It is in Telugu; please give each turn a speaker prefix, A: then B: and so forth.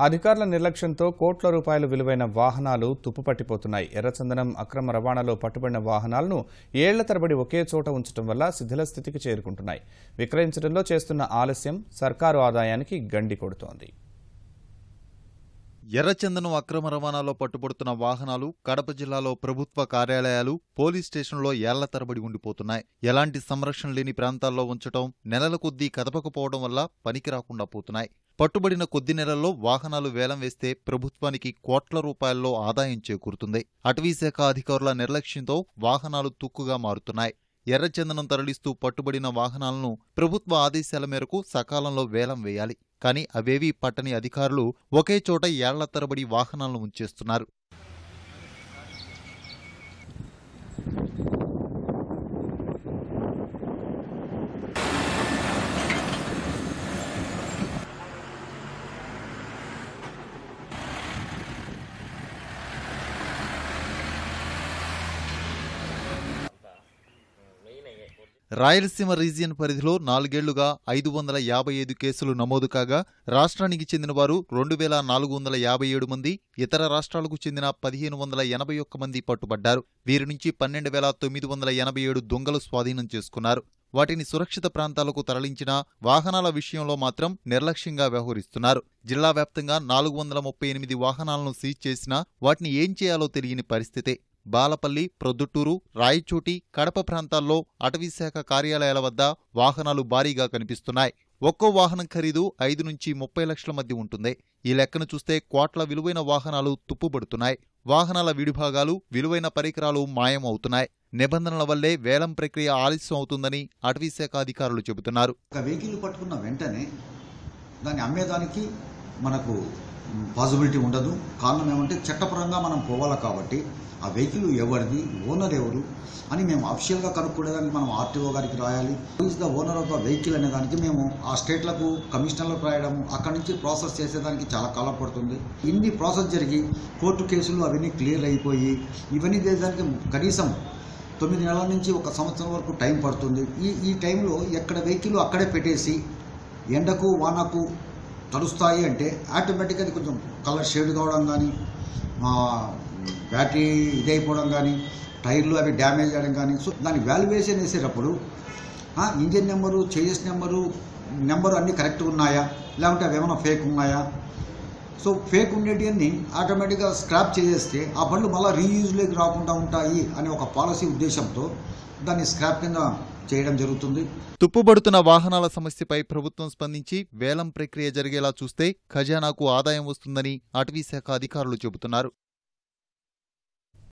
A: అధికారుల నిర్లక్ష్యంతో కోట్ల రూపాయల విలువైన వాహనాలు తుప్పుపట్టిపోతున్నాయి. ఎర్రచందనం అక్రమ రవాణాలో పట్టుబడిన వాహనాలను ఏళ్ల తరబడి ఒకే చోట ఉంచడం వల్ల శిథిల స్థితికి చేరుకుంటున్నాయి. విక్రయించడంలో చేస్తున్న ఆలస్యం సర్కారు ఆదాయానికి గండి కొడుతోంది.
B: ఎర్రచందనం అక్రమ రవాణాలో పట్టుబడుతున్న వాహనాలు కడప జిల్లాలో ప్రభుత్వ కార్యాలయాలు, పోలీస్ స్టేషన్లో ఏళ్ల తరబడి ఉండిపోతున్నాయి. ఎలాంటి సంరక్షణ లేని ప్రాంతాల్లో ఉంచడం, నెలల కొద్దీ కదపకపోవడం వల్ల పనికి రాకుండా పోతున్నాయి. పట్టుబడిన కొద్ది నెలల్లో వాహనాలు వేలం వేస్తే ప్రభుత్వానికి కోట్ల రూపాయల్లో ఆదాయం చేకూరుతుంది. అటవీశాఖ అధికారుల నిర్లక్ష్యంతో వాహనాలు తుక్కుగా మారుతున్నాయి. ఎర్రచందనం తరలిస్తూ పట్టుబడిన వాహనాలను ప్రభుత్వ ఆదేశాల మేరకు సకాలంలో వేలం వేయాలి. కానీ అవేవీ పట్టని అధికారులు ఒకే చోట ఏళ్ల తరబడి వాహనాలను ఉంచేస్తున్నారు. రాయలసీమ రీజియన్ పరిధిలో 4 ఏళ్లుగా 555 కేసులు నమోదు కాగా రాష్ట్రానికి చెందిన వారు 2457 మంది, ఇతర రాష్ట్రాలకు చెందిన 1581 మంది పట్టుబడ్డారు. వీరి నుంచి 12987 దొంగలు స్వాధీనం చేసుకున్నారు. వాటిని సురక్షిత ప్రాంతాలకు తరలించిన వాహనాల విషయంలో మాత్రం నిర్లక్ష్యంగా వ్యవహరిస్తున్నారు. జిల్లా వ్యాప్తంగా 438 వాహనాలను సీజ్ చేసినా వాటిని ఏం చేయాలో తెలియని పరిస్థితే. బాలపల్లి, ప్రొద్దుటూరు, రాయచోటి, కడప ప్రాంతాల్లో అటవీశాఖ కార్యాలయాల వద్ద వాహనాలు భారీగా కనిపిస్తున్నాయి. ఒక్కో వాహనం ఖరీదు 5 నుంచి 30 లక్షల మధ్య ఉంటుంది. ఈ లెక్కను చూస్తే కోట్ల విలువైన వాహనాలు తుప్పుబడుతున్నాయి. వాహనాల విడిభాగాలు, విలువైన పరికరాలు మాయం అవుతున్నాయి. నిబంధనల వల్లే వేలం ప్రక్రియ ఆలస్యం అవుతుందని అటవీశాఖ అధికారులు చెబుతున్నారు.
C: ఒక వెహికల్ పట్టుకున్న వెంటనే దాన్ని అమ్మేదానికి మనకు పాసిబిలిటీ ఉండదు. కారణం ఏమంటే చట్టపరంగా మనం పోవాలి కాబట్టి ఆ వెహికల్ ఎవరిది, ఓనర్ ఎవరు అని మేము అఫీషియల్గా కనుక్కునేదానికి మనం ఆర్టీఓ గారికి రాయాలి. Is the owner of the vehicle అనే దానికి మేము ఆ స్టేట్లకు కమిషనర్లకు రాయడము, అక్కడి నుంచి ప్రాసెస్ చేసేదానికి చాలా కాలం పడుతుంది. ఇన్ని ప్రాసెస్ జరిగి కోర్టు కేసులు అవన్నీ క్లియర్ అయిపోయి ఇవన్నీ చేసేదానికి కనీసం 9 నెలల నుంచి 1 సంవత్సరం వరకు టైం పడుతుంది. ఈ టైంలో ఎక్కడ వెహికల్ అక్కడే పెట్టేసి ఎండకు వానకు తడుస్తాయి అంటే ఆటోమేటిక్గా అది కొంచెం కలర్ షేడ్ కావడం కానీ, బ్యాటరీ ఇదైపోవడం కానీ, టైర్లు అవి డ్యామేజ్ అవ్వడం కానీ. సో దాని వాల్యుయేషన్ వేసేటప్పుడు ఇంజిన్ నెంబరు, చేజెస్ నెంబరు అన్నీ కరెక్ట్గా ఉన్నాయా, లేకుంటే అవి ఏమైనా ఫేక్ ఉన్నాయా. సో ఫేక్ ఉండేటివన్నీ ఆటోమేటిక్గా స్క్రాప్ చేసేస్తే ఆ బండ్లు మళ్ళీ రీయూజ్లోకి రాకుండా ఉంటాయి అనే ఒక పాలసీ ఉద్దేశంతో దాన్ని స్క్రాప్ కింద చేయడం జరుగుతుంది.
B: తుప్పుబడుతున్న వాహనాల సమస్యపై ప్రభుత్వం స్పందించి వేలం ప్రక్రియ జరిగేలా చూస్తే ఖజానాకు ఆదాయం వస్తుందని అటవీశాఖ అధికారులు చెబుతున్నారు.